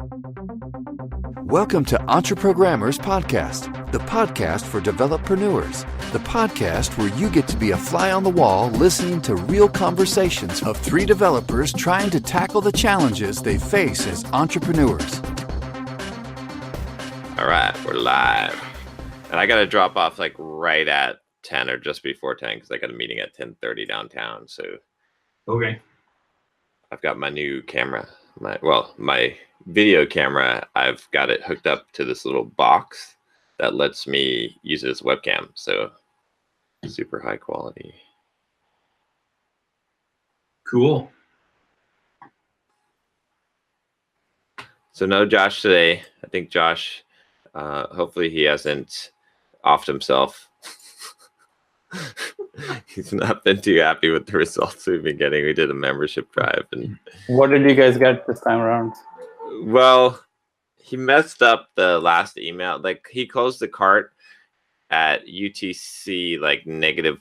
Welcome to Entreprogrammers Podcast, the podcast for developreneurs, the podcast where you get to be a fly on the wall listening to real conversations of three developers trying to tackle the challenges they face as entrepreneurs. All right, we're live. And I got to drop off like right at 10 or just before 10 because I got a meeting at 10:30 downtown. So okay, I've got my new camera, my video camera. I've got it hooked up to this little box that lets me use it as a webcam. So super high quality. cool. So no Josh today. I think Josh, hopefully he hasn't offed himself. He's not been too happy with the results we've been getting. We did a membership drive. And what did you guys get this time around? well, he messed up the last email. Like he closed the cart at UTC like -4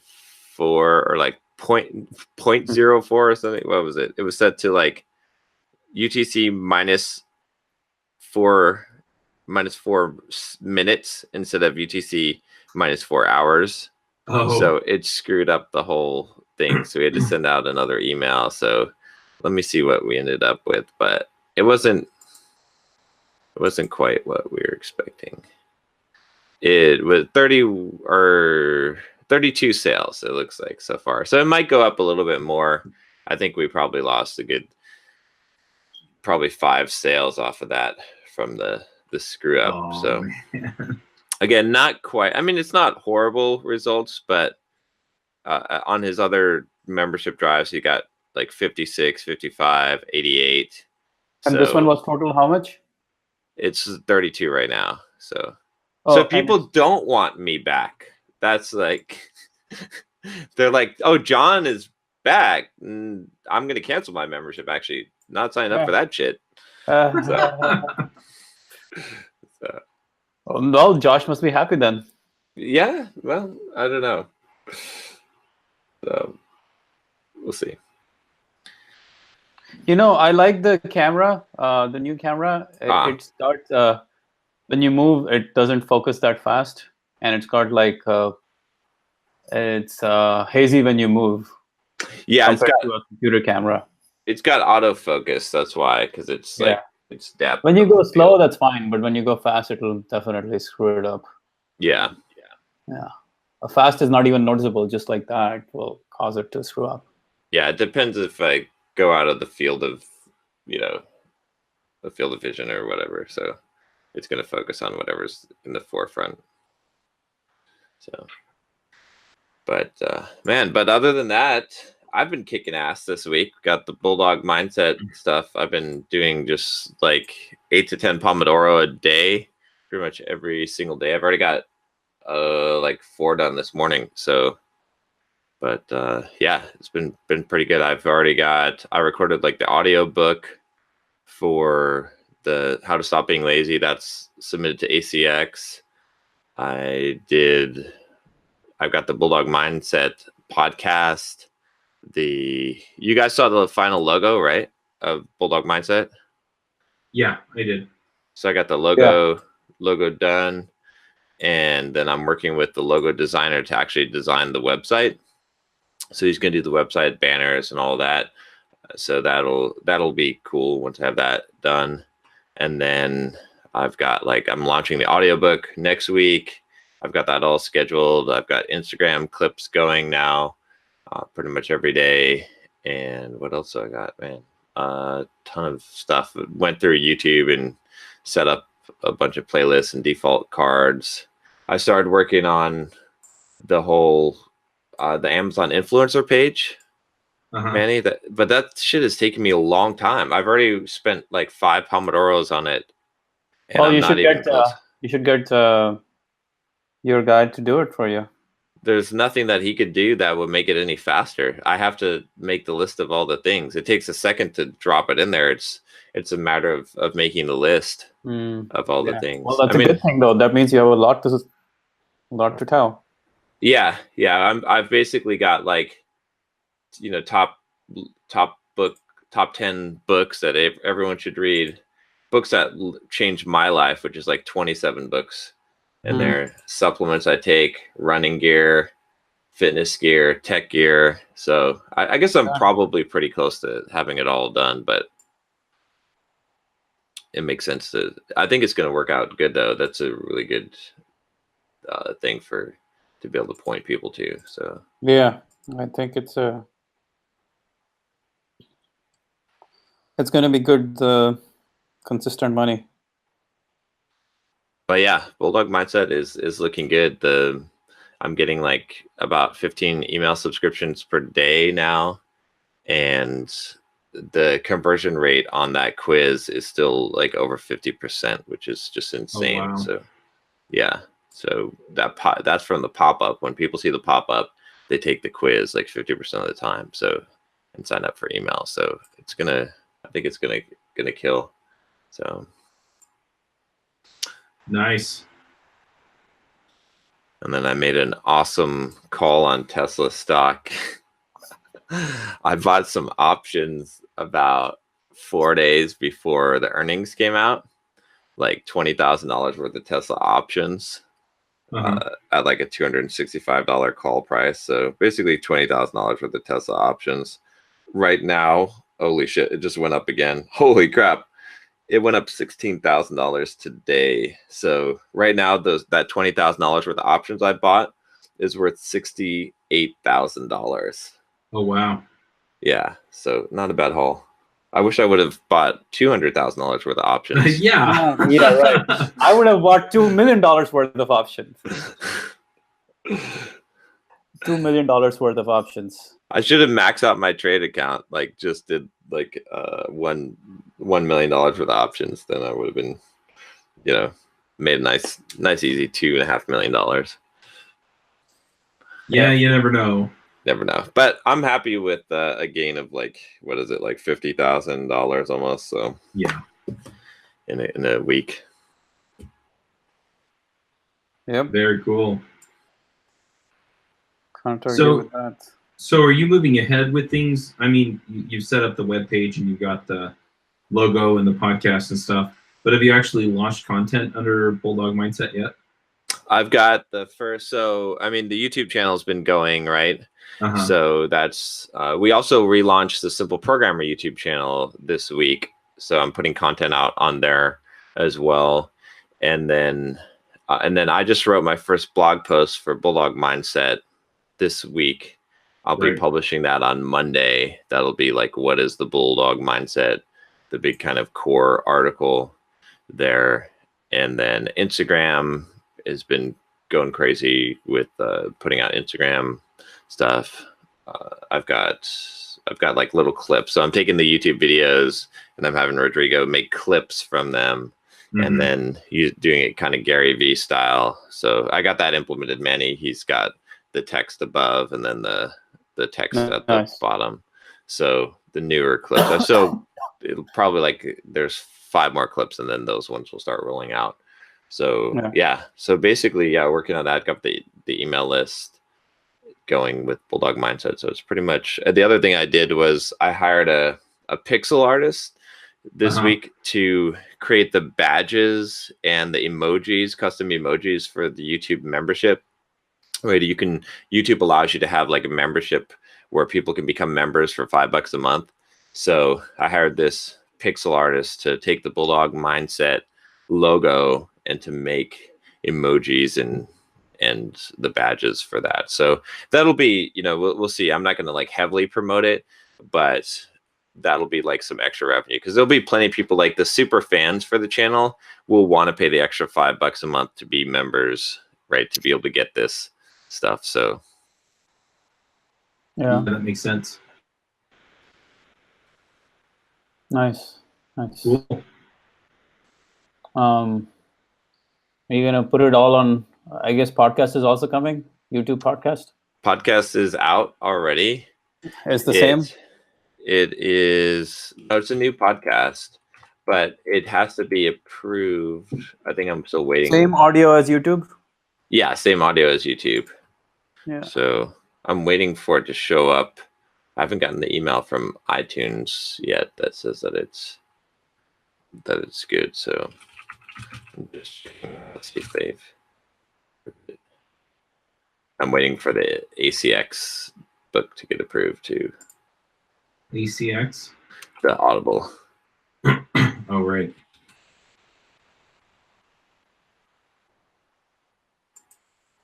or like 0.04 or something. What was it? It was set to like UTC -4 minutes instead of UTC -4 hours. Oh, So it screwed up the whole thing. So we had to send out another email. So let me see what we ended up with, but it wasn't quite what we were expecting. It was 30 or 32 sales, it looks like so far. So it might go up a little bit more. I think we probably lost probably 5 sales off of that from the screw up. oh, So man. again, not quite. I mean, it's not horrible results, but on his other membership drives, he got like 56, 55, 88. And this one was total how much? It's 32 right now. So Oh, people don't want me back. That's like, they're like, oh, John is back. I'm going to cancel my membership, actually. Not signing up for that shit. So, well, Josh must be happy then. yeah, well, I don't know. So we'll see. You know, I like the camera, the new camera. It starts, when you move, it doesn't focus that fast. And it's got like, it's hazy when you move. Yeah, compared to a computer camera. It's got autofocus. That's why, because it's like it's depth. When you go slow, that's fine. But when you go fast, it'll definitely screw it up. Yeah. A fast is not even noticeable. Just like that will cause it to screw up. Yeah, it depends if I go out of the field of, the field of vision or whatever. So it's going to focus on whatever's in the forefront. So, but other than that, I've been kicking ass this week. Got the Bulldog Mindset stuff. I've been doing just like 8 to 10 Pomodoro a day, pretty much every single day. I've already got like 4 done this morning. So, but yeah, it's been pretty good. I recorded like the audio book for the How to Stop Being Lazy. That's submitted to ACX. I've got the Bulldog Mindset podcast. You guys saw the final logo, right, of Bulldog Mindset? Yeah, I did. So I got the logo done, and then I'm working with the logo designer to actually design the website. So he's going to do the website banners and all that. So that'll be cool once I have that done. And then I've got I'm launching the audiobook next week. I've got that all scheduled. I've got Instagram clips going now, pretty much every day. And what else do I got, man? A ton of stuff. Went through YouTube and set up a bunch of playlists and default cards. I started working on the whole the Amazon influencer page, Manny. But that shit has taken me a long time. I've already spent like 5 Pomodoros on it. And Well, you should get your guy to do it for you. There's nothing that he could do that would make it any faster. I have to make the list of all the things. It takes a second to drop it in there. It's a matter of making the list of all the things. Well, that's a good thing though. That means you have a lot to tell. Yeah. I've basically got top 10 books that everyone should read, books that changed my life, which is like 27 books. And they're supplements I take, running gear, fitness gear, tech gear. So I guess I'm probably pretty close to having it all done, but it makes sense to, I think it's going to work out good though. That's a really good thing to be able to point people to. So yeah, I think it's going to be good, consistent money. But yeah, Bulldog Mindset is looking good. I'm getting like about 15 email subscriptions per day now, and the conversion rate on that quiz is still like over 50%, which is just insane. Oh, wow. So yeah, so that's from the pop-up. When people see the pop-up, they take the quiz like 50% of the time. So, and sign up for email. So I think it's gonna kill. So nice. And then I made an awesome call on Tesla stock. I bought some options about 4 days before the earnings came out, like $20,000 worth of Tesla options at like a $265 call price. So basically $20,000 worth of Tesla options. Right now, holy shit, it just went up again. Holy crap. It went up $16,000 today. So right now, that $20,000 worth of options I bought is worth $68,000. Oh, wow. Yeah, so not a bad haul. I wish I would have bought $200,000 worth of options. Yeah. Yeah, right. I would have bought $2 million worth of options. $2 million worth of options. I should have maxed out my trade account, like just did like $1 million worth of options. Then I would have been, made a nice easy $2.5 million. Yeah, you never know. Never know. But I'm happy with a gain of like, what is it, like $50,000 almost. So yeah, in a week. Yep. Very cool. Can't argue with that. So are you moving ahead with things? I mean, you've set up the webpage and you've got the logo and the podcast and stuff, but have you actually launched content under Bulldog Mindset yet? I've got the first, the YouTube channel has been going, right? So that's, we also relaunched the Simple Programmer YouTube channel this week. So I'm putting content out on there as well. And then I just wrote my first blog post for Bulldog Mindset this week. I'll be publishing that on Monday. That'll be like, what is the Bulldog Mindset? The big kind of core article there. And then Instagram has been going crazy with putting out Instagram stuff. I've got like little clips. So I'm taking the YouTube videos and I'm having Rodrigo make clips from them. And then he's doing it kind of Gary V style. So I got that implemented. Manny, he's got the text above and then the text at the bottom. So the newer clips. So it'll probably like there's 5 more clips and then those ones will start rolling out. So yeah. So basically, working on that. Got the email list going with Bulldog Mindset. So it's pretty much the other thing I did was I hired a pixel artist this week to create the badges and the emojis, custom emojis for the YouTube membership. Right, YouTube allows you to have like a membership where people can become members for $5 a month. So I hired this pixel artist to take the Bulldog Mindset logo and to make emojis and the badges for that. So that'll be, we'll see. I'm not going to like heavily promote it, but that'll be like some extra revenue because there'll be plenty of people like the super fans for the channel will want to pay the extra $5 a month to be members, right? To be able to get this stuff. So yeah, that makes sense. Nice. Cool. Are you gonna put it all on? I guess podcast is also coming. YouTube podcast. Podcast is out already. It's the same. It is. No, it's a new podcast, but it has to be approved. I think I'm still waiting. Same audio as YouTube. Yeah, same audio as YouTube. Yeah. So I'm waiting for it to show up. I haven't gotten the email from iTunes yet that says that it's that it's good. So I'm just checking. Let's see if they've. I'm waiting for the ACX book to get approved too. ACX? The Audible. Oh, right.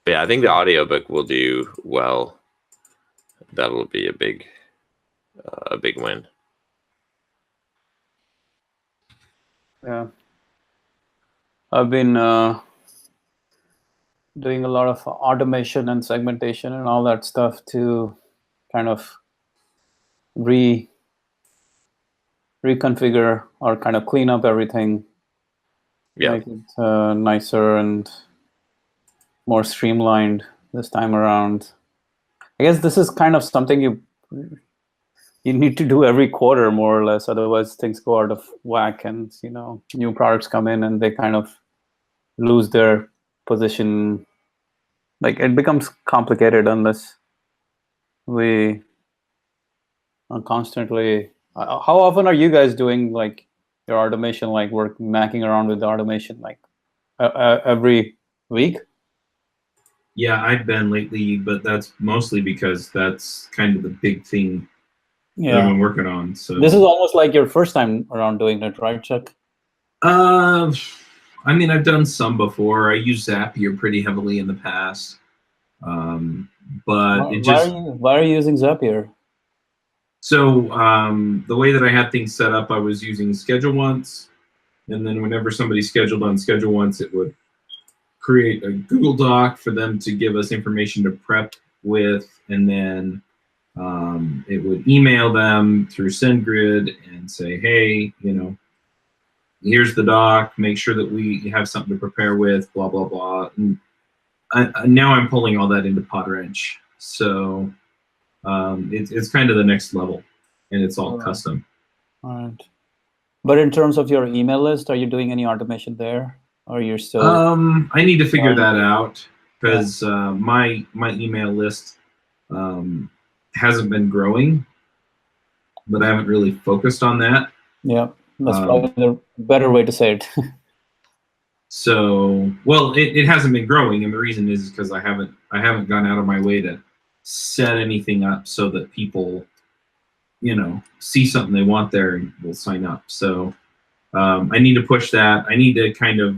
But yeah, I think the audiobook will do well. That'll be a big win. Yeah. I've been doing a lot of automation and segmentation and all that stuff to kind of reconfigure or kind of clean up everything. Yeah. Make it nicer and more streamlined this time around. I guess this is kind of something you need to do every quarter, more or less. Otherwise, things go out of whack, and new products come in, and they kind of lose their position. Like, it becomes complicated unless we are constantly. How often are you guys doing like your automation, like macking around with the automation, like every week? Yeah, I've been lately, but that's mostly because that's kind of the big thing that I've been working on. So this is almost like your first time around doing it, right, Chuck? I mean, I've done some before. I used Zapier pretty heavily in the past, but why are you using Zapier? So the way that I had things set up, I was using Schedule Once, and then whenever somebody scheduled on Schedule Once, it would create a Google Doc for them to give us information to prep with, and then it would email them through SendGrid and say, hey, here's the doc, make sure that we have something to prepare with, blah, blah, blah. And now I'm pulling all that into Podwrench. So it's kind of the next level, and it's all custom. All right. But in terms of your email list, are you doing any automation there? Or you're still... I need to figure that out, because my email list hasn't been growing, but I haven't really focused on that. Yeah, that's probably the better way to say it. So, well, it hasn't been growing, and the reason is because I haven't gone out of my way to set anything up so that people, see something they want there and will sign up. So I need to push that. I need to kind of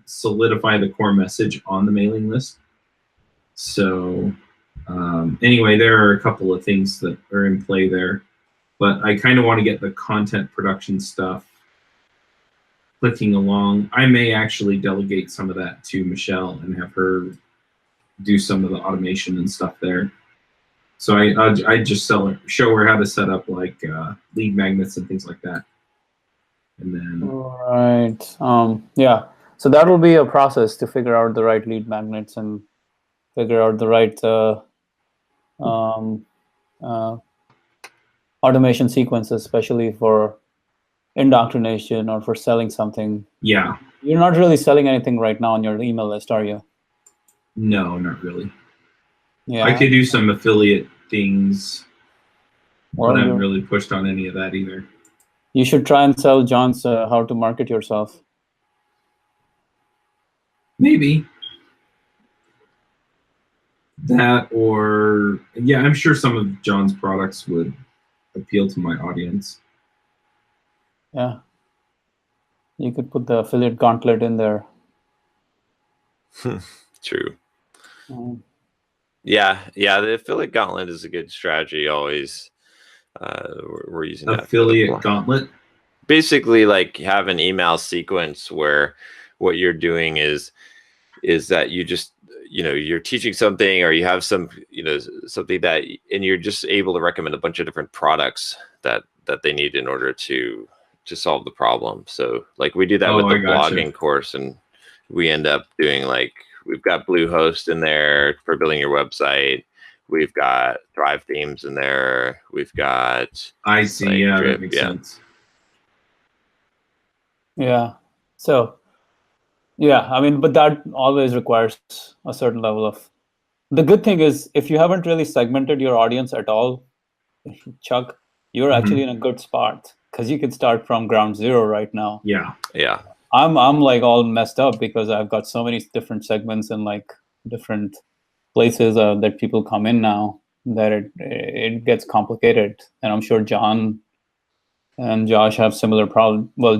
solidify the core message on the mailing list. So anyway, there are a couple of things that are in play there, but I kind of want to get the content production stuff clicking along. I may actually delegate some of that to Michelle and have her do some of the automation and stuff there. So I just show her how to set up like lead magnets and things like that. And then right, yeah. So that will be a process to figure out the right lead magnets and figure out the right automation sequences, especially for indoctrination or for selling something. Yeah. You're not really selling anything right now on your email list, are you? No, not really. Yeah. I could do some affiliate things, but I haven't really pushed on any of that either. You should try and sell John's how to market yourself. Maybe. That, or yeah, I'm sure some of John's products would appeal to my audience. Yeah. You could put the affiliate Gauntlet in there. True. Yeah, the affiliate Gauntlet is a good strategy. Always, we're using that. Affiliate Gauntlet. Basically, like, have an email sequence where what you're doing is that you just, you're teaching something, or you have some, something that, and you're just able to recommend a bunch of different products that they need in order to solve the problem. So like we do that with the blogging course, and we end up doing like, we've got Bluehost in there for building your website. We've got Thrive themes in there. We've got I see. Like, yeah, Drip, that makes sense. Yeah. So yeah, I mean, but that always requires a certain level of. The good thing is, if you haven't really segmented your audience at all, Chuck, you're actually in a good spot. because you can start from ground zero right now. Yeah. Yeah. I'm like all messed up because I've got so many different segments and like different places that people come in now that it gets complicated. And I'm sure John and Josh have similar problems. Well,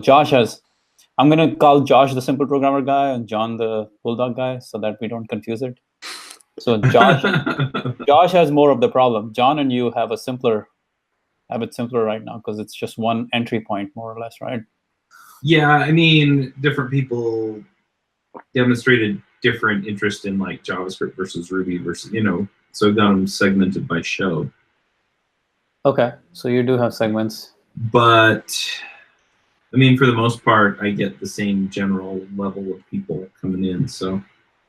I'm going to call Josh the simple programmer guy and John the Bulldog guy so that we don't confuse it. So Josh has more of the problem. John and you have it simpler right now because it's just one entry point, more or less, right? Yeah, I mean, different people demonstrated different interest in like JavaScript versus Ruby versus, so I've got them segmented by show. Okay, so you do have segments. But, I mean, for the most part, I get the same general level of people coming in, so.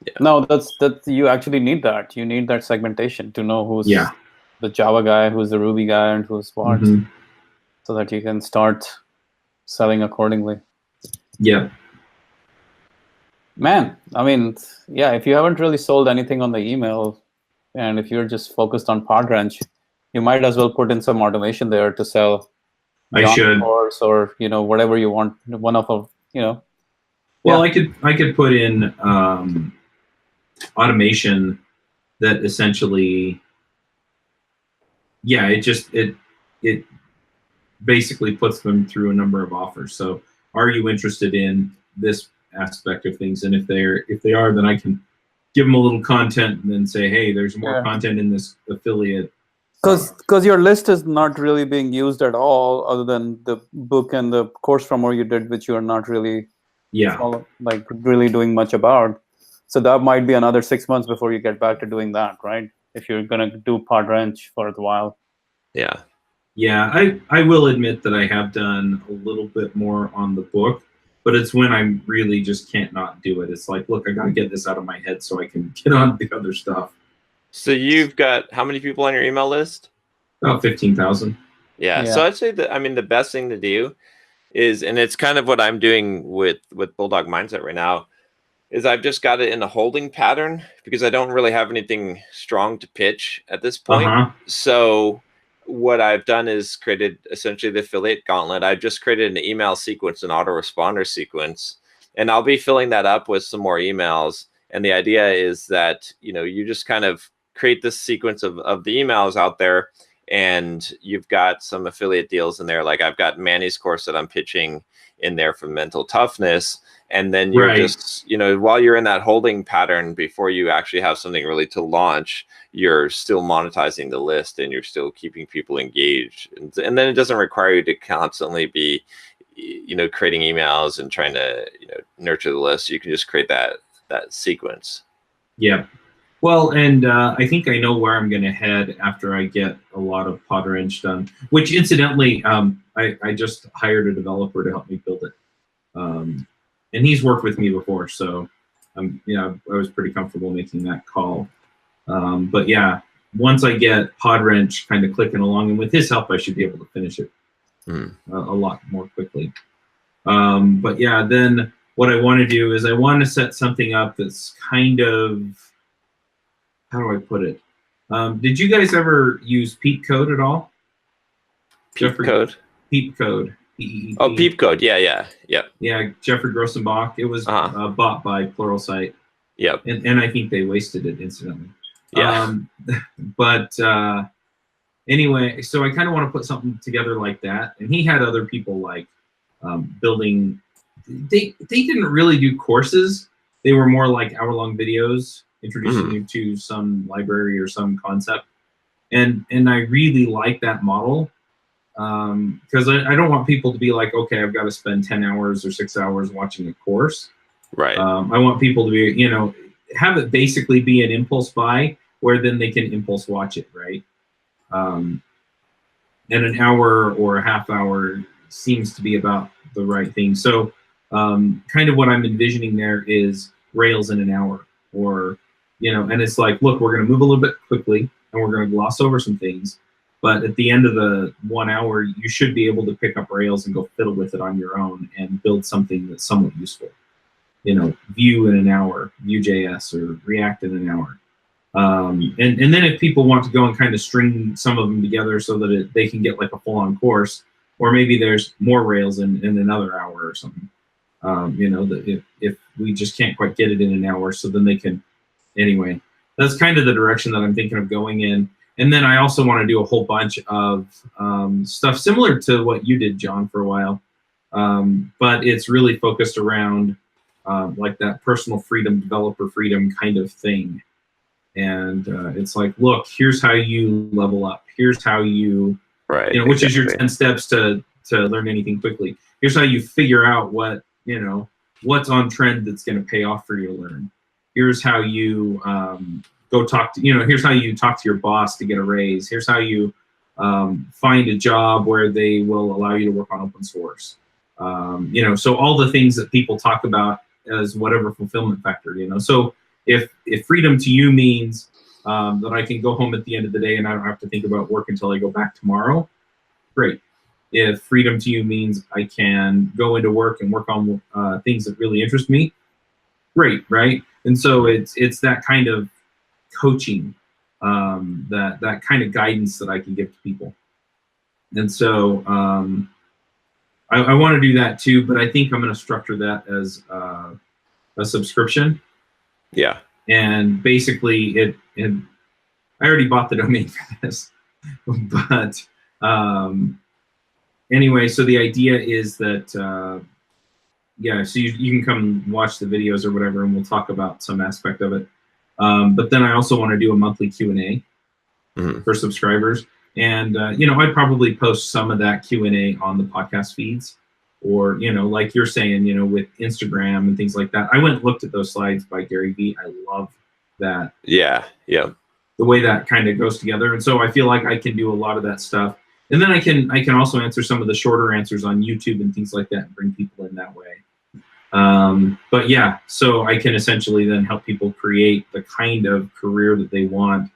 Yeah. No, that's you actually need that. You need that segmentation to know who's the Java guy, who's the Ruby guy, and who's what, so that you can start selling accordingly. Yeah. Man, I mean, yeah, if you haven't really sold anything on the email, and if you're just focused on Podwrench, you might as well put in some automation there to sell. I should. Course or whatever you want. One of Well, I could put in automation that essentially, it basically puts them through a number of offers. So, are you interested in this aspect of things? And if they are, then I can give them a little content and then say, hey, there's more content in this affiliate. Because your list is not really being used at all, other than the book and the course from where you did, which you are not really really doing much about. So that might be another 6 months before you get back to doing that, right? If you're gonna do Podwrench for a while. Yeah. Yeah, I will admit that I have done a little bit more on the book, but it's when I really just can't not do it. It's like, look, I got to get this out of my head so I can get on the other stuff. So you've got how many people on your email list? About 15,000. Yeah. So I'd say that, the best thing to do is, and it's kind of what I'm doing with Bulldog Mindset right now, is I've just got it in a holding pattern because I don't really have anything strong to pitch at this point. So what I've done is created essentially the affiliate gauntlet. I've just created an email sequence, an autoresponder sequence, and I'll be filling that up with some more emails. And the idea is that, you just kind of create this sequence of the emails out there, and you've got some affiliate deals in there. Like I've got Manny's course that I'm pitching in there for mental toughness. And then you're just, while you're in that holding pattern, before you actually have something really to launch, you're still monetizing the list and you're still keeping people engaged. And then it doesn't require you to constantly be, creating emails and trying to, nurture the list. You can just create that sequence. Yeah. Well, and I think I know where I'm going to head after I get a lot of Podwrench done, which incidentally, I just hired a developer to help me build it. And he's worked with me before, so I was pretty comfortable making that call. But yeah, once I get Podwrench kind of clicking along, and with his help, I should be able to finish it a lot more quickly. But yeah, then what I want to do is I want to set something up that's kind of, how do I put it? Did you guys ever use Peep Code at all? Peep Code? Peep Code. P-E-E-P. Oh, Peep Code. Yeah. Yeah, Jeffrey Grossenbach. It was bought by Pluralsight. Yep. And I think they wasted it incidentally. Yeah. But anyway, so I kind of want to put something together like that. And he had other people like building. They didn't really do courses. They were more like hour-long videos introducing you to some library or some concept. And I really like that model. Because I don't want people to be like, okay, I've got to spend 10 hours or 6 hours watching a course. Right. I want people to be, have it basically be an impulse buy where then they can impulse watch it, right? And an hour or a half hour seems to be about the right thing. So kind of what I'm envisioning there is Rails in an hour, or, and it's like, look, we're going to move a little bit quickly and we're going to gloss over some things. But at the end of the 1 hour, you should be able to pick up Rails and go fiddle with it on your own and build something that's somewhat useful. Vue in an hour, Vue.js or React in an hour. And then if people want to go and kind of string some of them together so that they can get like a full-on course, or maybe there's more Rails in another hour or something. You know, that if we just can't quite get it in an hour, so then they can, anyway, that's kind of the direction that I'm thinking of going in. And then I also want to do a whole bunch of stuff similar to what you did, John, for a while. But it's really focused around like that personal freedom, developer freedom kind of thing. And it's like, look, here's how you level up. Here's how you, right, you know, which is your 10 steps to learn anything quickly. Here's how you figure out what, you know, what's on trend that's going to pay off for you to learn. Here's how you go talk to, you know, here's how you talk to your boss to get a raise. Here's how you find a job where they will allow you to work on open source. You know, so all the things that people talk about as whatever fulfillment factor, you know. So if freedom to you means that I can go home at the end of the day and I don't have to think about work until I go back tomorrow, great. If freedom to you means I can go into work and work on things that really interest me, great, right? And so it's that kind of coaching, that kind of guidance that I can give to people. And so I want to do that too, but I think I'm going to structure that as a subscription. Yeah. And basically I already bought the domain for this, but anyway, so the idea is that, yeah, so you can come watch the videos or whatever, and we'll talk about some aspect of it. But then I also want to do a monthly Q&A for subscribers. And, you know, I'd probably post some of that Q&A on the podcast feeds, or, you know, like you're saying, you know, with Instagram and things like that. I went and looked at those slides by Gary Vee. I love that. Yeah, yeah. The way that kind of goes together. And so I feel like I can do a lot of that stuff. And then I can also answer some of the shorter answers on YouTube and things like that and bring people in that way. But yeah, so I can essentially then help people create the kind of career that they want,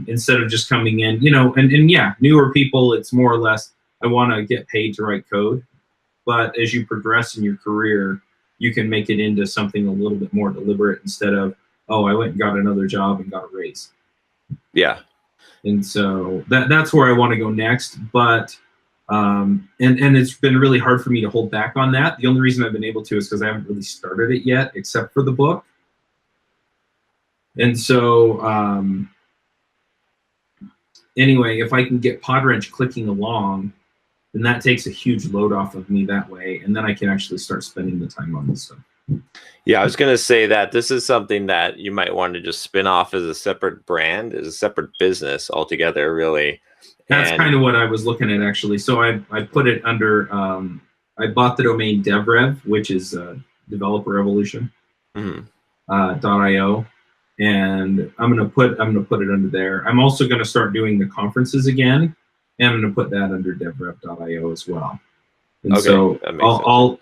instead of just coming in, you know, and yeah, newer people, it's more or less, I want to get paid to write code. But as you progress in your career, you can make it into something a little bit more deliberate instead of, oh, I went and got another job and got a raise. Yeah. And so that's where I want to go next. But and it's been really hard for me to hold back on that. The only reason I've been able to is because I haven't really started it yet, except for the book. And so anyway, if I can get Podwrench clicking along, then that takes a huge load off of me that way. And then I can actually start spending the time on this stuff. Yeah, I was going to say that this is something that you might want to just spin off as a separate brand, as a separate business altogether, really. That's kind of what I was looking at, actually. So I put it under, I bought the domain DevRev, which is Developer Evolution, .io. And I'm gonna put it under there. I'm also gonna start doing the conferences again, and I'm gonna put that under DevRev.io as well. And okay, so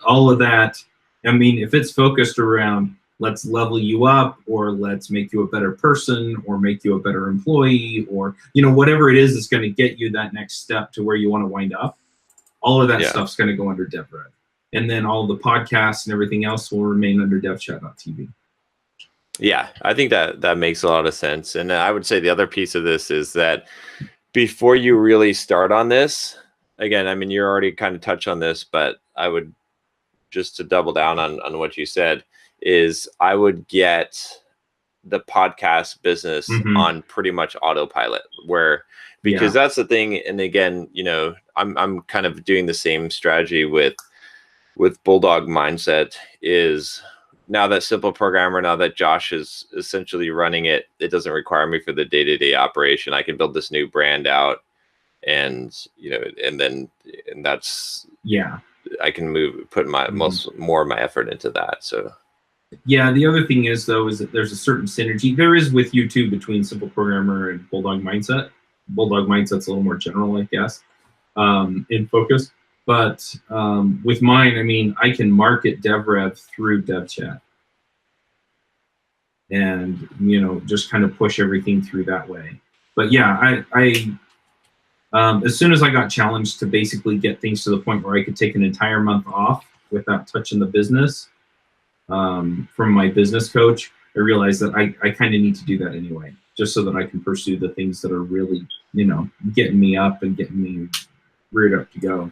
all of that, I mean, if it's focused around let's level you up, or let's make you a better person, or make you a better employee, or, you know, whatever it is that's going to get you that next step to where you want to wind up, all of that stuff's going to go under DevRev. And then all the podcasts and everything else will remain under devchat.tv. Yeah, I think that makes a lot of sense. And I would say the other piece of this is that before you really start on this, again, I mean, you're already kind of touched on this, but I would, just to double down on what you said, is I would get the podcast business on pretty much autopilot, where, because that's the thing. And again, you know, I'm kind of doing the same strategy with Bulldog Mindset. Is now that Simple Programmer, now that Josh is essentially running it, it doesn't require me for the day-to-day operation. I can build this new brand out, and, you know, and that's, I can put my more of my effort into that. So yeah, the other thing is, though, is that there's a certain synergy there is with YouTube between Simple Programmer and Bulldog Mindset. Bulldog Mindset's a little more general, I guess, in focus. But with mine, I mean, I can market DevRev through DevChat, and, you know, just kind of push everything through that way. But yeah, I as soon as I got challenged to basically get things to the point where I could take an entire month off without touching the business, from my business coach, I realized that I kind of need to do that anyway, just so that I can pursue the things that are really, you know, getting me up and getting me reared up to go.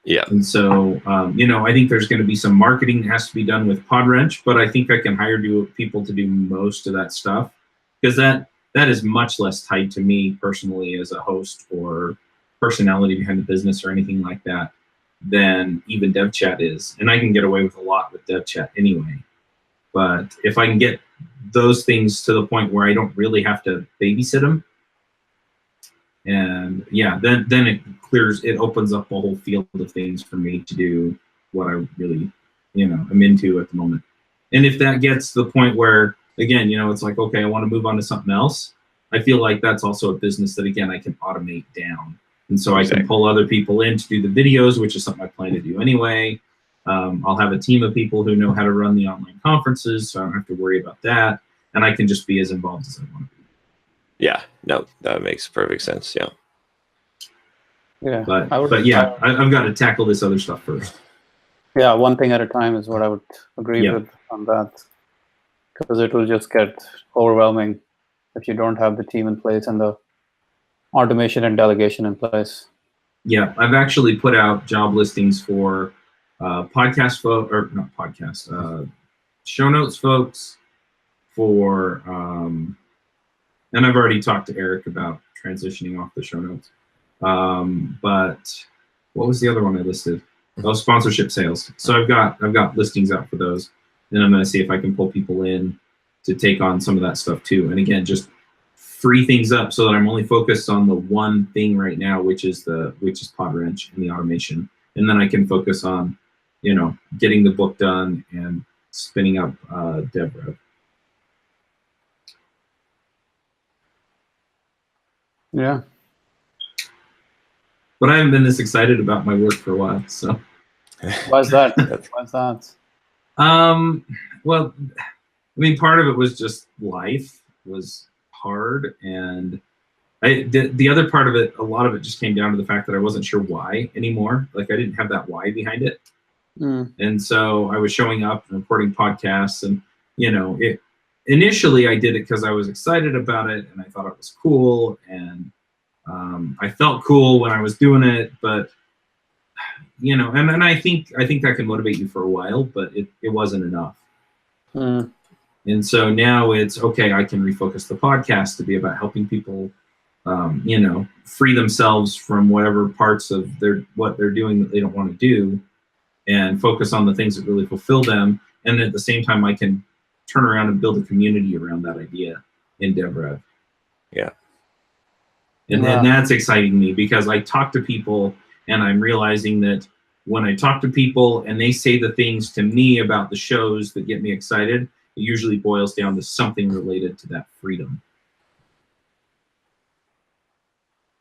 Yeah. And so, I think there's going to be some marketing that has to be done with Podwrench, but I think I can hire people to do most of that stuff, because that is much less tied to me personally as a host or personality behind the business or anything like that than even DevChat is. And I can get away with a lot with DevChat anyway. But if I can get those things to the point where I don't really have to babysit them, and then it opens up a whole field of things for me to do what I really, I'm into at the moment. And if that gets to the point where, again, it's like, okay, I want to move on to something else, I feel like that's also a business that, again, I can automate down. And so I can pull other people in to do the videos, which is something I plan to do anyway. I'll have a team of people who know how to run the online conferences, so I don't have to worry about that. And I can just be as involved as I want to be. Yeah, no, that makes perfect sense. Yeah. Yeah. But I've got to tackle this other stuff first. Yeah, one thing at a time is what I would agree with on that, because it will just get overwhelming if you don't have the team in place and the automation and delegation in place. Yeah, I've actually put out job listings for show notes folks, for and I've already talked to Eric about transitioning off the show notes. But what was the other one I listed? Oh, sponsorship sales. So I've got listings out for those, and I'm going to see if I can pull people in to take on some of that stuff too. And again, just free things up so that I'm only focused on the one thing right now, which is Podwrench and the automation, and then I can focus on, getting the book done and spinning up DevRev. Yeah. But I haven't been this excited about my work for a while. So. Why's that? Why's that? Well, I mean, part of it was just life was hard, and the other part of it, a lot of it just came down to the fact that I wasn't sure why anymore. Like, I didn't have that why behind it. And so I was showing up and recording podcasts, and initially I did it because I was excited about it and I thought it was cool, and I felt cool when I was doing it, but and I think that can motivate you for a while, but it wasn't enough. And so now it's okay, I can refocus the podcast to be about helping people free themselves from whatever parts of what they're doing that they don't want to do, and focus on the things that really fulfill them. And at the same time, I can turn around and build a community around that idea in DevRev. Yeah. And that's exciting me, because I talk to people and I'm realizing that when I talk to people and they say the things to me about the shows that get me excited, it usually boils down to something related to that freedom.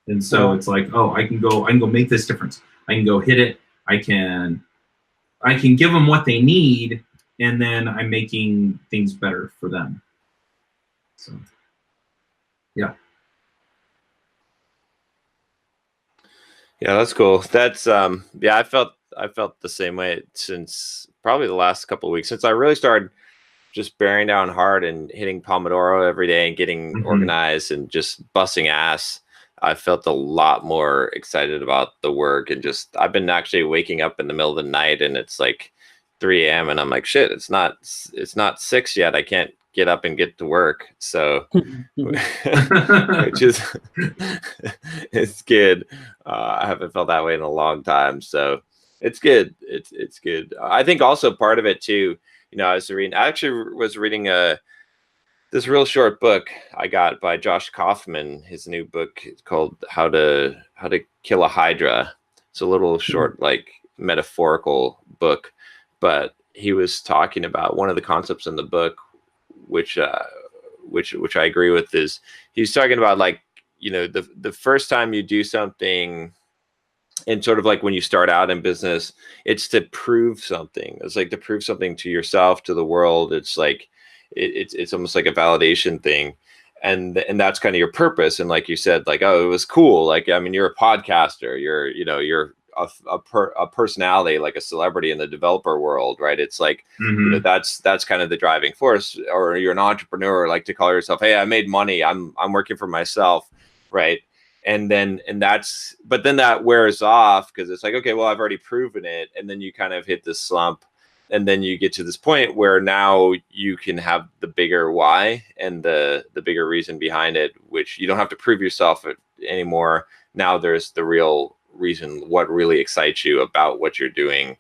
And so it's like, oh, I can go make this difference. I can go hit it. I can give them what they need, and then I'm making things better for them. So, yeah. Yeah, that's cool. That's I felt the same way since probably the last couple of weeks, since I really started just bearing down hard and hitting Pomodoro every day and getting organized and just busting ass. I felt a lot more excited about the work, and just I've been actually waking up in the middle of the night and it's like 3 a.m. and I'm like, shit, it's not 6 yet. I can't get up and get to work. So which is it's good. I haven't felt that way in a long time. So it's good. It's good. I think also part of it too, I actually was reading this real short book I got by Josh Kaufman. His new book is called How to Kill a Hydra. It's a little short, like metaphorical book, but he was talking about one of the concepts in the book, which I agree with, is he's talking about, like, the first time you do something, and sort of like when you start out in business, it's to prove something. It's like to prove something to yourself, to the world. It's like, it's almost like a validation thing. And that's kind of your purpose. And like you said, like, oh, it was cool. Like, I mean, you're a podcaster, you're a personality, like a celebrity in the developer world, right? It's like, that's kind of the driving force. Or you're an entrepreneur, like to call yourself, hey, I made money, I'm working for myself, right? And then that wears off because it's like, okay, well, I've already proven it. And then you kind of hit this slump. And then you get to this point where now you can have the bigger why and the bigger reason behind it, which you don't have to prove yourself anymore. Now there's the real reason, what really excites you about what you're doing.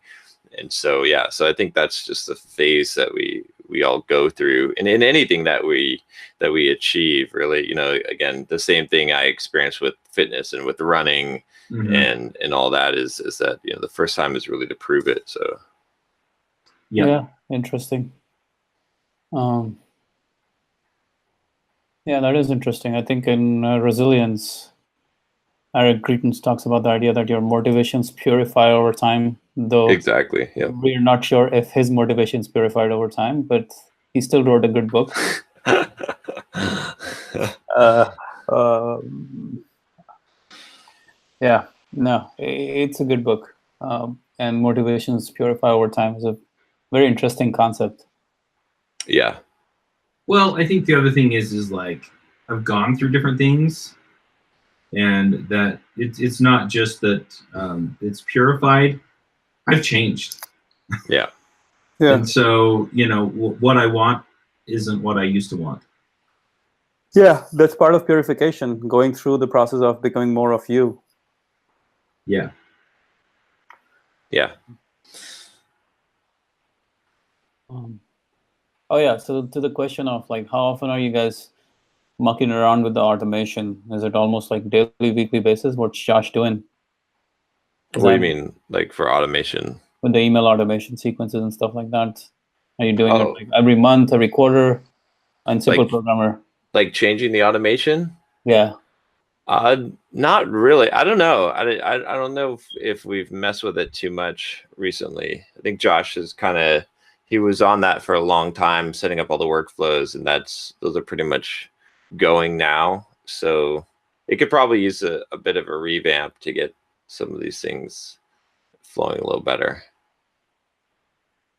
And so, so I think that's just the phase that we all go through. And in anything that we achieve, really, again, the same thing I experienced with fitness and with running and all that is that, the first time is really to prove it. So. Yeah, interesting. Yeah, that is interesting. I think in Resilience, Eric Greitens talks about the idea that your motivations purify over time, though exactly. Yeah, we're not sure if his motivations purified over time, but he still wrote a good book. Yeah, no, it's a good book. And motivations purify over time is a very interesting concept. Yeah. Well, I think the other thing is like I've gone through different things, and that it's not just that it's purified. I've changed. Yeah. And so, what I want isn't what I used to want. Yeah, that's part of purification, going through the process of becoming more of you. Yeah. Yeah. So to the question of like, how often are you guys mucking around with the automation? Is it almost like daily, weekly basis? What's Josh doing? What do you mean, like for automation? With the email automation sequences and stuff like that? Are you doing it like every month, every quarter? And Simple Programmer. Like changing the automation? Yeah. Not really. I don't know. I don't know if we've messed with it too much recently. I think Josh is he was on that for a long time, setting up all the workflows, and those are pretty much going now. So it could probably use a bit of a revamp to get some of these things flowing a little better.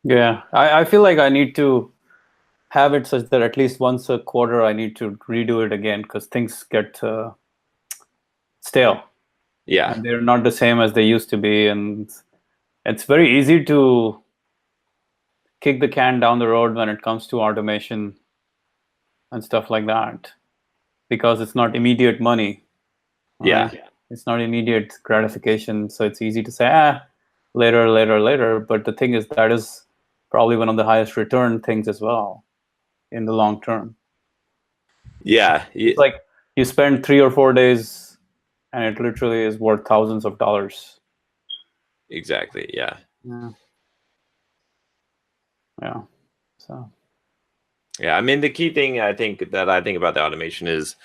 Yeah, I feel like I need to have it such that at least once a quarter I need to redo it again because things get stale. Yeah. And they're not the same as they used to be. And it's very easy to kick the can down the road when it comes to automation and stuff like that because it's not immediate money. Right? Yeah. It's not immediate gratification. So it's easy to say, later. But the thing is, that is probably one of the highest return things as well in the long term. Yeah. It's like you spend 3 or 4 days and it literally is worth thousands of dollars. Exactly. Yeah. Yeah. So. Yeah. I mean, the key thing I think about the automation is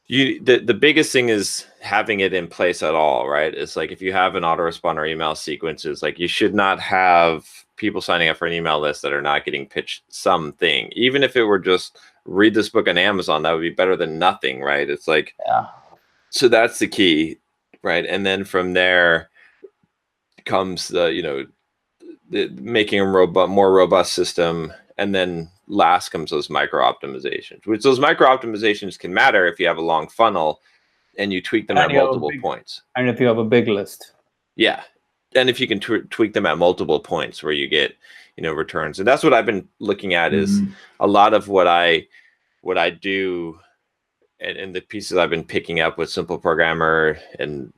the biggest thing is having it in place at all, right? It's like if you have an autoresponder email sequences, like you should not have people signing up for an email list that are not getting pitched something. Even if it were just read this book on Amazon, that would be better than nothing, right? It's like, so that's the key, right? And then from there comes the making a more robust system. And then last comes those micro optimizations, which those micro optimizations can matter if you have a long funnel and you tweak them at multiple points. And if you have a big list. Yeah. And if you can tweak them at multiple points where you get, returns. And that's what I've been looking at is a lot of what I do and the pieces I've been picking up with Simple Programmer and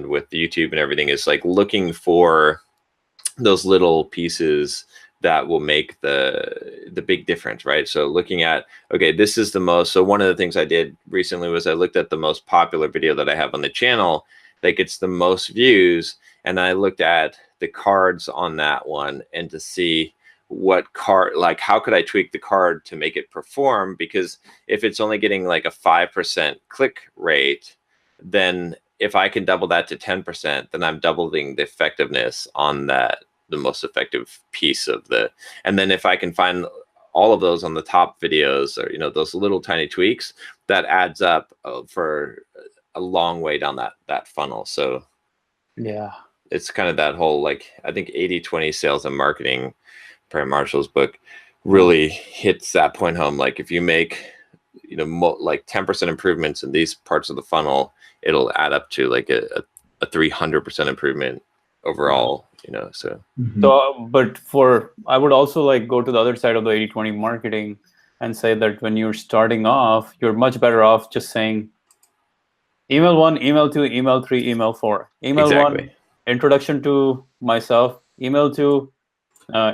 with YouTube and everything is like looking for those little pieces that will make the big difference, right? So looking at, okay, this is the most, so one of the things I did recently was I looked at the most popular video that I have on the channel that gets the most views. And I looked at the cards on that one and to see what card, like how could I tweak the card to make it perform? Because if it's only getting like a 5% click rate, then if I can double that to 10%, then I'm doubling the effectiveness on that, the most effective piece of and then if I can find all of those on the top videos or, those little tiny tweaks, that adds up for a long way down that funnel. So yeah, it's kind of that whole, like, I think 80-20 sales and marketing, Perry Marshall's book, really hits that point home. Like if you make like 10% improvements in these parts of the funnel, it'll add up to like a 300% improvement overall. So. So, but I would also like go to the other side of the 80-20 marketing and say that when you're starting off, you're much better off just saying email 1, email 2, email 3, email 4. Email Exactly. 1, introduction to myself. Email 2,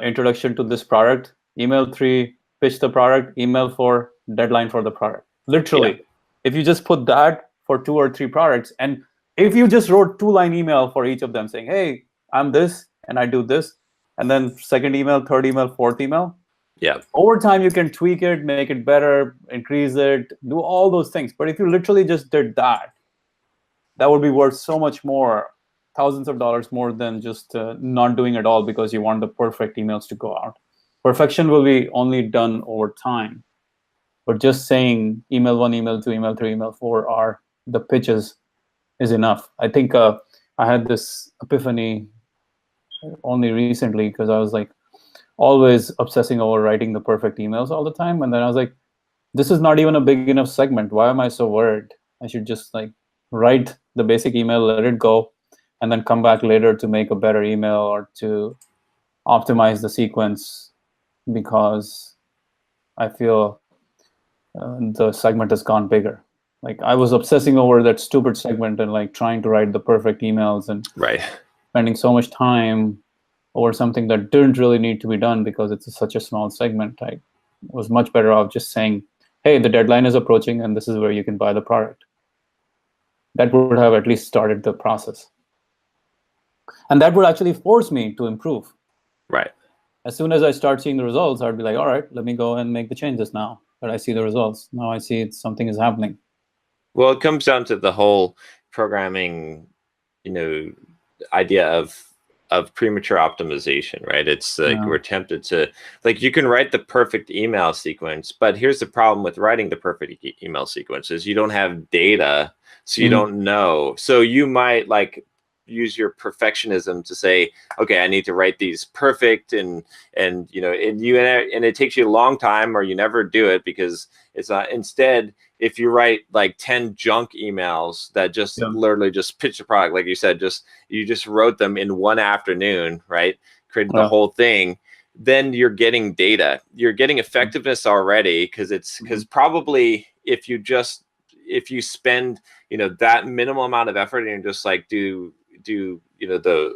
introduction to this product. Email 3, pitch the product. Email 4, deadline for the product. Literally, if you just put that for 2 or 3 products, and if you just wrote 2-line email for each of them saying, hey, I'm this and I do this, and then second email, third email, fourth email. Yeah. Over time, you can tweak it, make it better, increase it, do all those things. But if you literally just did that, that would be worth so much more, thousands of dollars more than just not doing it all because you want the perfect emails to go out. Perfection will be only done over time. But just saying email 1, email 2, email 3, email 4 are the pitches is enough. I think I had this epiphany only recently because I was like always obsessing over writing the perfect emails all the time. And then I was like, this is not even a big enough segment. Why am I so worried? I should just like write the basic email, let it go, and then come back later to make a better email or to optimize the sequence because I feel the segment has gone bigger. Like I was obsessing over that stupid segment and like trying to write the perfect emails and spending so much time over something that didn't really need to be done because it's such a small segment. I was much better off just saying, hey, the deadline is approaching and this is where you can buy the product. That would have at least started the process. And that would actually force me to improve. Right. As soon as I start seeing the results, I'd be like, all right, let me go and make the changes now that I see the results. Now I see something is happening. Well, it comes down to the whole programming, idea of premature optimization, right? It's like we're tempted to, like, you can write the perfect email sequence, but here's the problem with writing the perfect email sequence is you don't have data, so you don't know. So you might like use your perfectionism to say, okay, I need to write these perfect, and it takes you a long time, or you never do it because it's not. Instead, if you write like 10 junk emails that just literally just pitch a product, like you said, you just wrote them in one afternoon, right? Created the whole thing. Then you're getting data. You're getting effectiveness already because probably if you spend that minimal amount of effort and just like do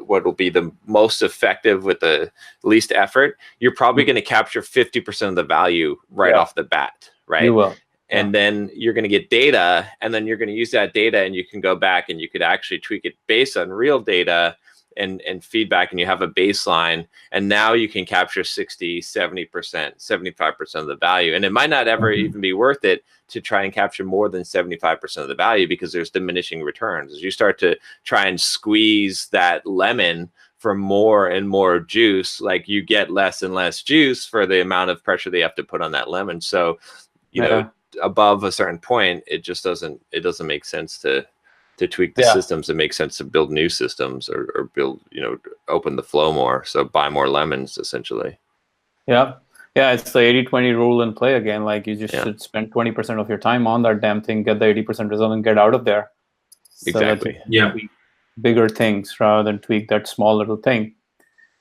what will be the most effective with the least effort, you're probably going to capture 50% of the value right off the bat, right? You will. And then you're going to get data, and then you're going to use that data, and you can go back and you could actually tweak it based on real data and feedback, and you have a baseline, and now you can capture 60, 70%, 75% of the value. And it might not ever even be worth it to try and capture more than 75% of the value because there's diminishing returns. As you start to try and squeeze that lemon for more and more juice, like you get less and less juice for the amount of pressure they have to put on that lemon. So, above a certain point, it doesn't make sense to tweak the systems. It makes sense to build new systems or build, open the flow more. So buy more lemons, essentially. Yeah, it's the 80-20 rule in play again. Like you just should spend 20% of your time on that damn thing, get the 80% result, and get out of there. Exactly. So tweak bigger things rather than tweak that small little thing.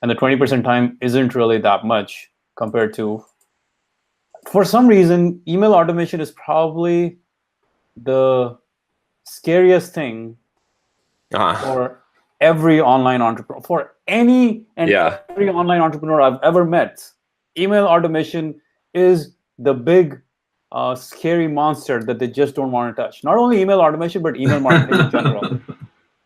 And the 20% time isn't really that much compared to, for some reason, email automation is probably the scariest thing for every online entrepreneur. For any and every online entrepreneur I've ever met, email automation is the big scary monster that they just don't want to touch. Not only email automation, but email marketing in general.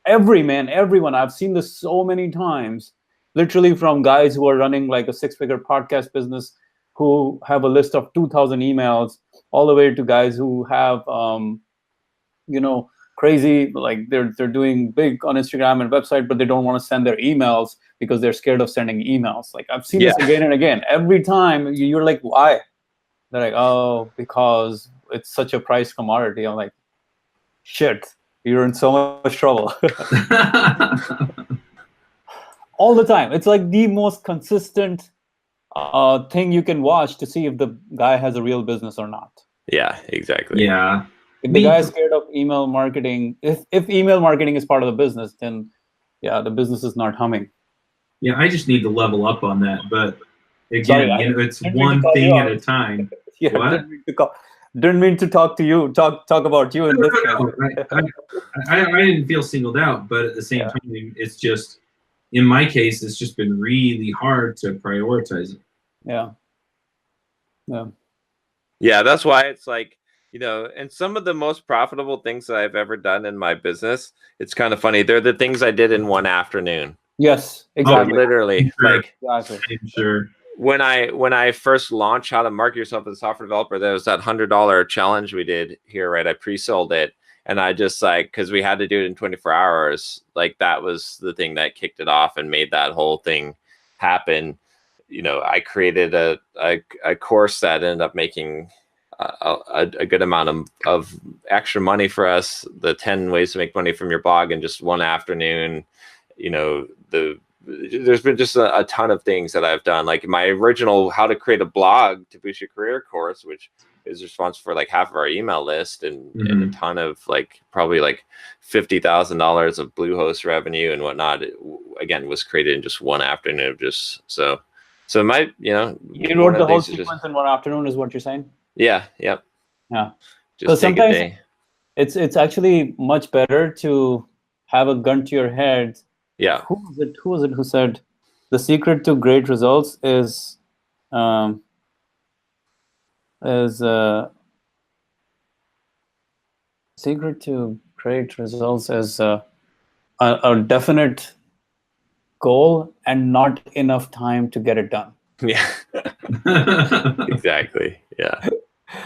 Everyone, I've seen this so many times, literally from guys who are running like a 6-figure podcast business who have a list of 2,000 emails, all the way to guys who have, crazy, like they're doing big on Instagram and website, but they don't want to send their emails because they're scared of sending emails. Like I've seen this again and again. Every time you're like, why? They're like, oh, because it's such a price commodity. I'm like, shit, you're in so much trouble. All the time. It's like the most consistent thing you can watch to see if the guy has a real business or not. Yeah, exactly. Yeah. If the guy is scared of email marketing, if email marketing is part of the business, then yeah, the business is not humming. Yeah, I just need to level up on that. But again, Sorry, it's one thing at a time. Yeah, What? didn't mean to talk to you. Talk about you in this case. I didn't feel singled out, but at the same time, it's just, in my case, it's just been really hard to prioritize it. Yeah. Yeah, that's why it's like, and some of the most profitable things that I've ever done in my business, it's kind of funny. They're the things I did in one afternoon. Yes, exactly. Literally, sure. like, I'm sure. When I first launched How to Market Yourself as a Software Developer, there was that $100 challenge we did here, right? I pre-sold it, and I just because we had to do it in 24 hours, like that was the thing that kicked it off and made that whole thing happen. I created a course that ended up making a good amount of extra money for us. The 10 ways to make money from your blog in just one afternoon. There's been just a ton of things that I've done. Like my original How to Create a Blog to Boost Your Career course, which is responsible for like half of our email list and a ton of probably $50,000 of Bluehost revenue and whatnot. It, again, was created in just one afternoon. So it might, you wrote the whole sequence in one afternoon, is what you're saying? Yeah. Yep. Yeah. Just take a day. It's actually much better to have a gun to your head. Yeah. Who was it who said the secret to great results is secret to great results is a definite goal and not enough time to get it done. Yeah. Exactly. Yeah.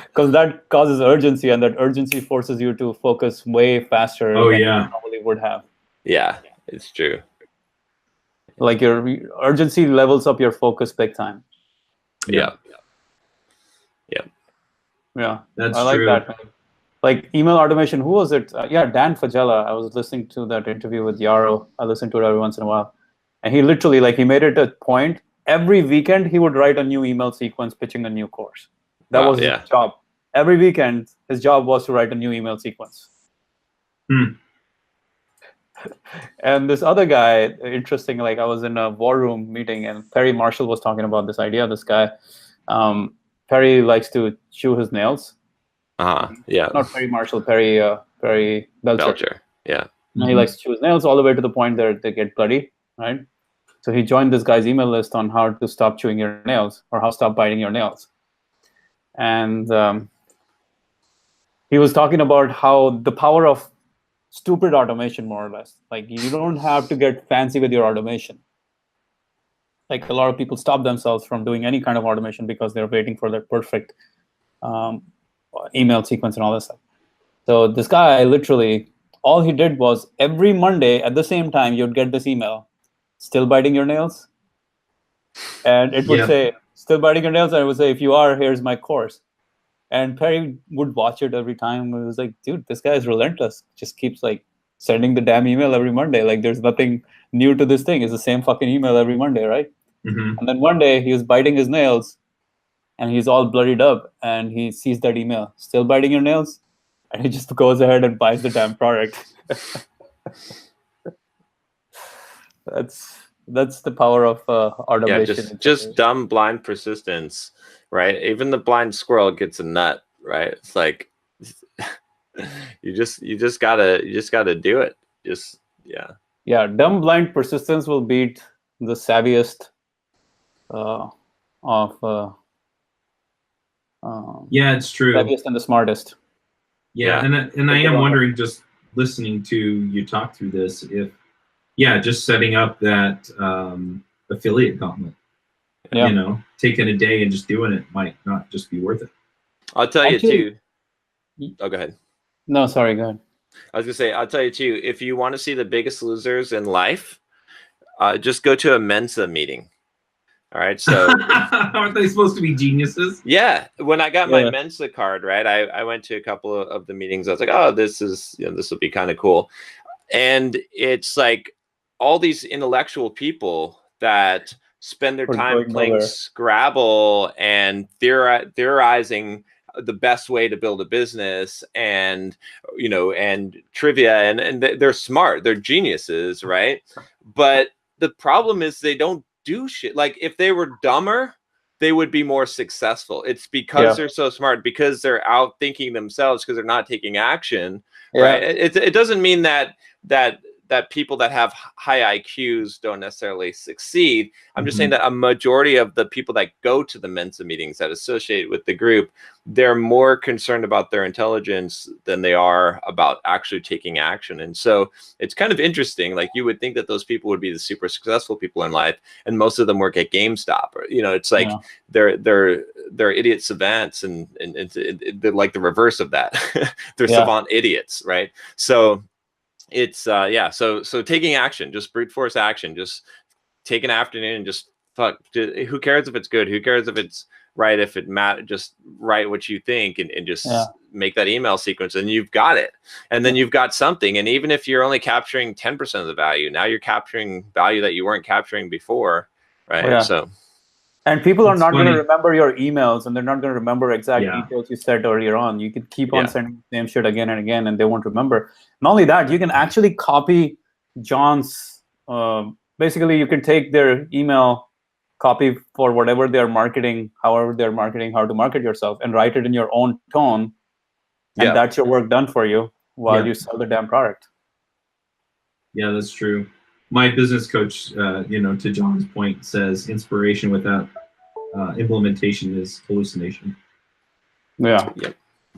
Because that causes urgency, and that urgency forces you to focus way faster than you normally would have. Yeah, it's true. Like your urgency levels up your focus big time. Yeah. That's I like true. that. Like email automation, who was it? Dan Fagella. I was listening to that interview with Yarrow. I listen to it every once in a while. And he literally, he made it a point. Every weekend, he would write a new email sequence pitching a new course. That was his job. Every weekend, his job was to write a new email sequence. And this other guy, interesting, I was in a war room meeting and Perry Marshall was talking about this idea. This guy, Perry likes to chew his nails. Yeah. Not Perry Marshall, Perry Belcher. Yeah. And he likes to chew his nails all the way to the point that they get bloody, right? So he joined this guy's email list on how to stop chewing your nails or how to stop biting your nails. And he was talking about how the power of stupid automation, more or less. You don't have to get fancy with your automation. A lot of people stop themselves from doing any kind of automation because they're waiting for their perfect email sequence and all this stuff. So this guy, literally, all he did was every Monday at the same time, you'd get this email, still biting your nails? And it would say, still biting your nails? And it would say, if you are, here's my course. And Perry would watch it every time. It was like, dude, this guy is relentless. Just keeps sending the damn email every Monday. There's nothing new to this thing. It's the same fucking email every Monday, right? And then one day he was biting his nails and he's all bloodied up and he sees that email, still biting your nails? And he just goes ahead and buys the damn product. That's the power of automation. Yeah, just dumb, blind persistence, right? Even the blind squirrel gets a nut, right? It's like you just gotta do it. Yeah, dumb, blind persistence will beat the savviest it's true. Savviest and the smartest. And I am wondering, just listening to you talk through this, if just setting up that affiliate gauntlet, taking a day and just doing it might not just be worth it. I'll tell you too. Oh, go ahead. No, sorry, go ahead. I was gonna say, I'll tell you too, if you want to see the biggest losers in life, just go to a Menza meeting. All right, so aren't they supposed to be geniuses? Yeah, when I got my Menza card, right, I went to a couple of the meetings. I was like, oh, this will be kind of cool. And it's all these intellectual people that spend their time playing Scrabble and theorizing the best way to build a business, and and trivia, and they're smart, they're geniuses, right? But the problem is they don't do shit. Like if they were dumber, they would be more successful. It's because they're so smart, because they're out thinking themselves, because they're not taking action, right? It doesn't mean that people that have high IQs don't necessarily succeed. I'm just saying that a majority of the people that go to the Menza meetings that associate with the group, they're more concerned about their intelligence than they are about actually taking action. And so it's kind of interesting. Like you would think that those people would be the super successful people in life, and most of them work at GameStop. Or, it's like they're idiot savants, and they're like the reverse of that. They're savant idiots, right? So it's so taking action, just brute force action, just take an afternoon and just who cares if it's good, who cares if it's right, if it matters, just write what you think and just make that email sequence, and you've got it. And then you've got something. And even if you're only capturing 10% of the value, now you're capturing value that you weren't capturing before, right? So and people are not going to remember your emails, and they're not going to remember exact details you said earlier on. You can keep on sending the same shit again and again, and they won't remember. Not only that, you can actually copy John's, basically you can take their email copy for whatever they're marketing, however they're marketing, how to market yourself, and write it in your own tone. And that's your work done for you while you sell the damn product. Yeah, that's true. My business coach, to John's point, says inspiration without implementation is hallucination. Yeah.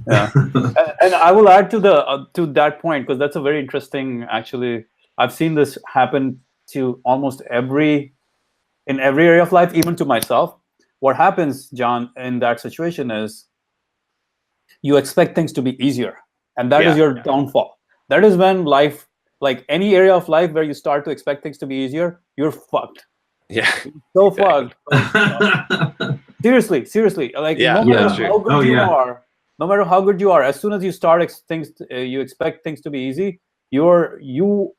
And I will add to that point, because that's a very interesting. Actually, I've seen this happen to almost in every area of life, even to myself. What happens, John, in that situation is you expect things to be easier, and that is your downfall. That is when life, like any area of life where you start to expect things to be easier, you're fucked. Yeah. So fucked. Seriously. Like no matter how good you are, no matter how good you are, as soon as you start you expect things to be easy, you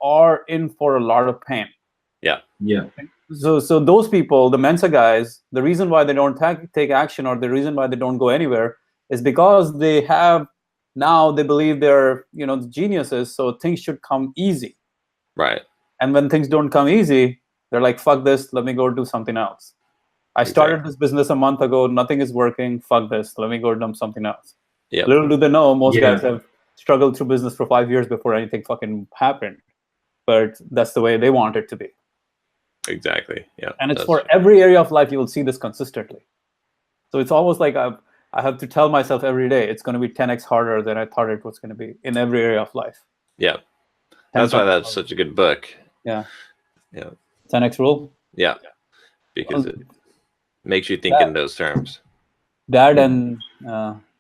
are in for a lot of pain. Yeah. So those people, the Menza guys, the reason why they don't take action, or the reason why they don't go anywhere, is because they believe they're geniuses, so things should come easy. Right. And when things don't come easy, they're like, fuck this, let me go do something else. I started this business a month ago, nothing is working, fuck this, let me go do something else. Little do they know, most guys have struggled through business for 5 years before anything fucking happened. But that's the way they want it to be. Exactly. Yeah. And it's for every area of life, you will see this consistently. So it's almost like I have to tell myself every day, it's going to be 10x harder than I thought it was going to be in every area of life. Yeah. That's why that's such a good book. Yeah. 10x rule. Yeah. Because it makes you think in those terms. That and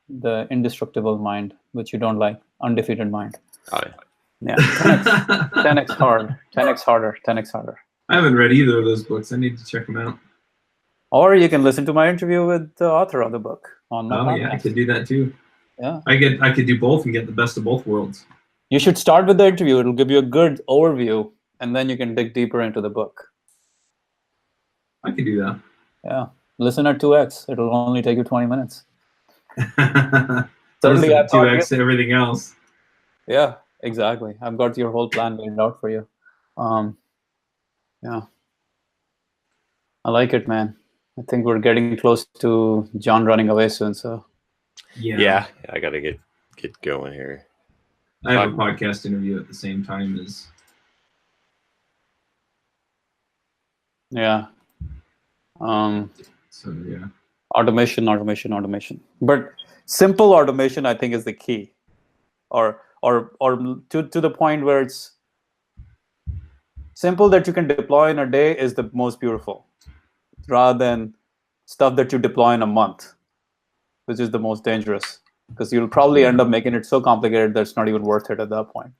the indestructible mind, which you don't like, undefeated mind. Oh, yeah. 10x hard, 10x harder, 10x harder. I haven't read either of those books. I need to check them out. Or you can listen to my interview with the author of the book on my podcast. Yeah, I could do that too. Yeah. I could do both and get the best of both worlds. You should start with the interview. It'll give you a good overview, and then you can dig deeper into the book. I could do that. Yeah. Listen at 2x. It'll only take you 20 minutes. Certainly at 2x to everything else. Yeah, exactly. I've got your whole plan laid out for you. Yeah. I like it, man. I think we're getting close to John running away soon, so. Yeah, I gotta get going here. I have a podcast interview at the same time as. Yeah. So yeah. Automation. But simple automation, I think, is the key. Or to the point where it's simple that you can deploy in a day is the most beautiful, rather than stuff that you deploy in a month, which is the most dangerous, because you'll probably end up making it so complicated that it's not even worth it at that point.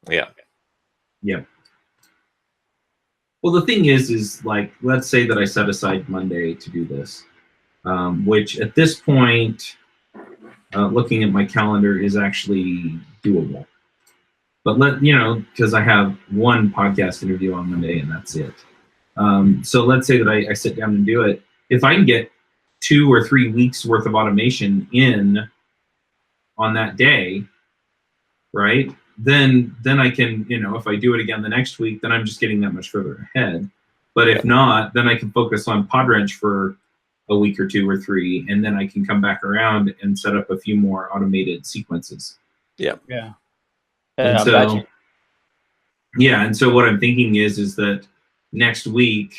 Yeah. Well, the thing is like, let's say that I set aside Monday to do this, which at this point, looking at my calendar, is actually doable. But because I have one podcast interview on Monday and that's it. So let's say that I sit down and do it. If I can get 2 or 3 weeks worth of automation in on that day, right? Then I can, if I do it again the next week, then I'm just getting that much further ahead. But if not, then I can focus on Podwrench for a week or 2 or 3, and then I can come back around and set up a few more automated sequences. Yeah. And so, and so what I'm thinking is that next week,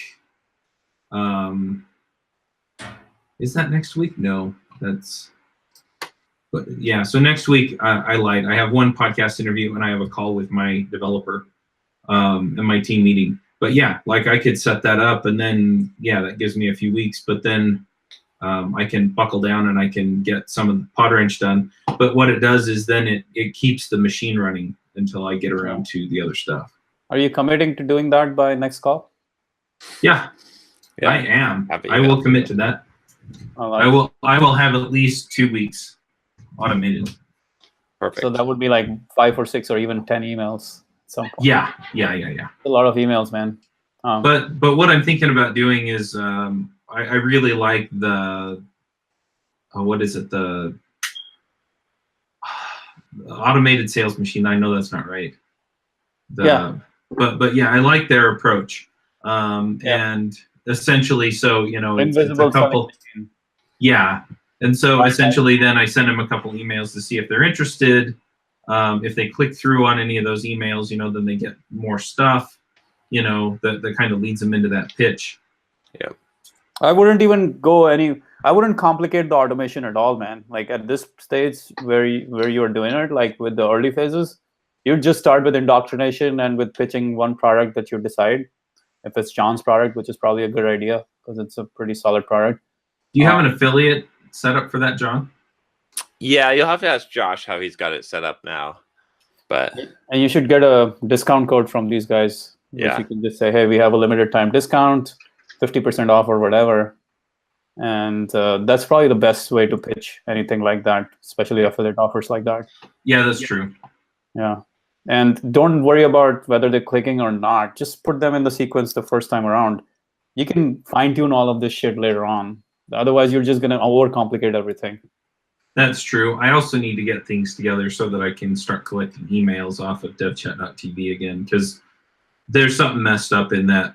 is that next week? No, but yeah. So next week, I lied. I have one podcast interview and I have a call with my developer, and my team meeting. But yeah, like I could set that up, and then that gives me a few weeks. But then I can buckle down and I can get some of the Podwrench done. But what it does is then it keeps the machine running until I get around to the other stuff. Are you committing to doing that by next call? Yeah, I am. I will commit to that. I will have at least 2 weeks automated. Perfect. So that would be like 5 or 6 or even 10 emails at some point. Yeah. A lot of emails, man. But what I'm thinking about doing is I really like the what is it, the automated sales machine. I know that's not right. But yeah, I like their approach. And essentially, so it's a couple. Yeah, and so essentially, then I send them a couple emails to see if they're interested. If they click through on any of those emails, then they get more stuff. That kind of leads them into that pitch. Yeah. I wouldn't even I wouldn't complicate the automation at all, man. Like at this stage where you're doing it, like with the early phases, you just start with indoctrination and with pitching one product that you decide. If it's John's product, which is probably a good idea because it's a pretty solid product. Do you have an affiliate set up for that, John? Yeah, you'll have to ask Josh how he's got it set up now. And you should get a discount code from these guys. Yeah. You can just say, hey, we have a limited time discount, 50% off or whatever. And that's probably the best way to pitch anything like that, especially affiliate offers like that. Yeah, that's true. Yeah. And don't worry about whether they're clicking or not. Just put them in the sequence the first time around. You can fine tune all of this shit later on. Otherwise, you're just going to overcomplicate everything. That's true. I also need to get things together so that I can start collecting emails off of devchat.tv again, because there's something messed up in that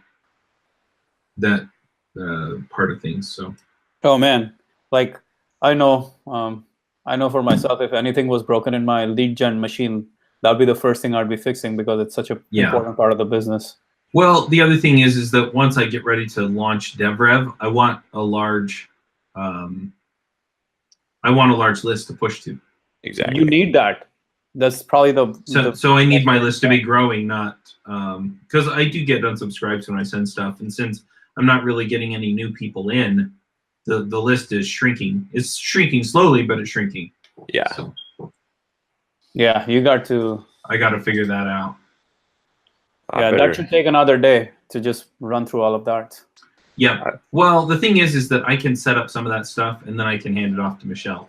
part of things. So. Oh man, like I know for myself, if anything was broken in my lead gen machine, that'd be the first thing I'd be fixing because it's such a important part of the business. Well, the other thing is that once I get ready to launch DevRev, I want a large list to push to. Exactly. You need that. That's probably so I need my list to be growing, not because I do get unsubscribes when I send stuff, and since I'm not really getting any new people in, the list is shrinking. It's shrinking slowly, but it's shrinking. Yeah. So, yeah, you got to. I got to figure that out. That should take another day to just run through all of that. Yeah. Well, the thing is that I can set up some of that stuff, and then I can hand it off to Michelle.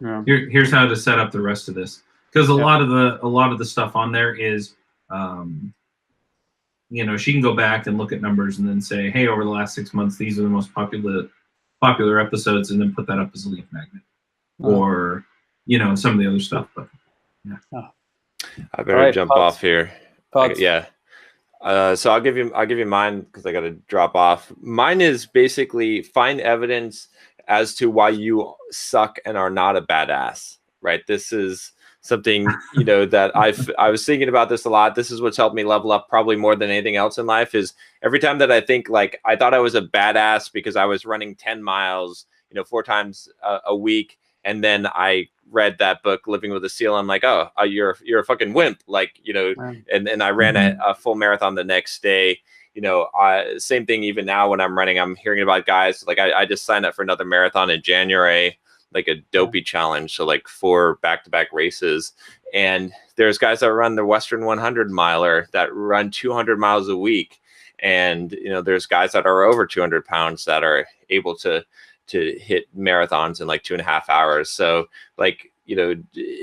Yeah. Here's how to set up the rest of this, because a lot of the stuff on there is, she can go back and look at numbers and then say, hey, over the last 6 months, these are the most popular episodes, and then put that up as a lead magnet, or some of the other stuff. But yeah. I better jump off here. Thoughts? Yeah. So I'll give you mine because I got to drop off. Mine is basically find evidence as to why you suck and are not a badass, right? This is something, that I was thinking about this a lot. This is what's helped me level up probably more than anything else in life, is every time that I think like I thought I was a badass because I was running 10 miles, 4 times a week. And then I read that book, Living with a Seal. I'm like, oh, you're a fucking wimp. Like, and I ran a full marathon the next day. Same thing even now when I'm running, I'm hearing about guys like I just signed up for another marathon in January, like a dopey challenge. So like 4 back-to-back races. And there's guys that run the Western 100 miler that run 200 miles a week. And, there's guys that are over 200 pounds that are able to hit marathons in like 2.5 hours. So like,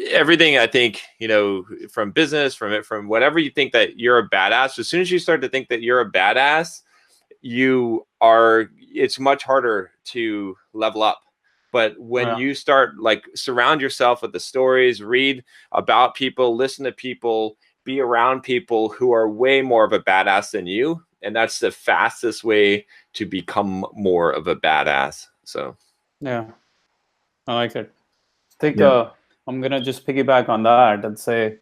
everything I think, from business, from whatever you think that you're a badass, as soon as you start to think that you're a badass, it's much harder to level up. But when you start, like, surround yourself with the stories, read about people, listen to people, be around people who are way more of a badass than you. And that's the fastest way to become more of a badass. So, yeah, I like it. I think I'm going to just piggyback on that and say,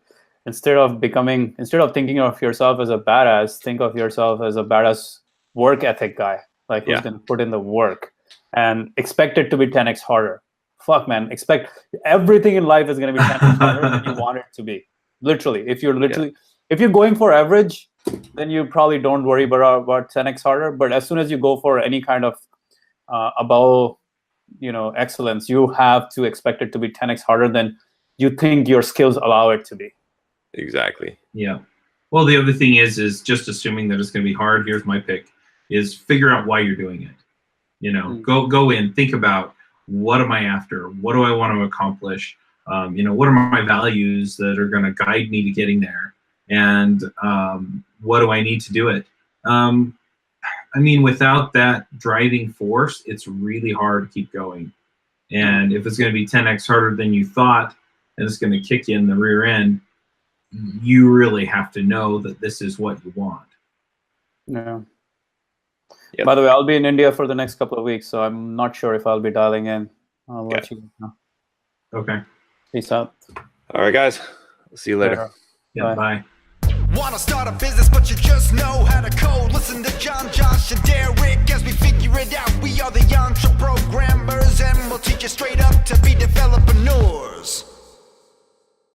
instead of thinking of yourself as a badass, think of yourself as a badass work ethic guy, like who's going to put in the work and expect it to be 10x harder. Fuck, man. Expect everything in life is going to be 10x harder than you want it to be. Literally. If you're going for average, then you probably don't worry about 10x harder. But as soon as you go for any kind of above, excellence, you have to expect it to be 10x harder than you think your skills allow it to be. Exactly. Yeah. Well, the other thing is just assuming that it's going to be hard. Here's my pick: is figure out why you're doing it. Go in, think about, what am I after? What do I want to accomplish? What are my values that are going to guide me to getting there? And what do I need to do it? Without that driving force, it's really hard to keep going. And if it's going to be 10x harder than you thought, and it's going to kick you in the rear end, you really have to know that this is what you want. Yeah. Yep. By the way, I'll be in India for the next couple of weeks, so I'm not sure if I'll be dialing in. I'll let you know. Okay. Peace out. All right, guys. See you later. Yeah, bye. Wanna start a business, but you just know how to code. Listen to John, Josh, and Derek as we figure it out. We are the Yantra programmers, and we'll teach you straight up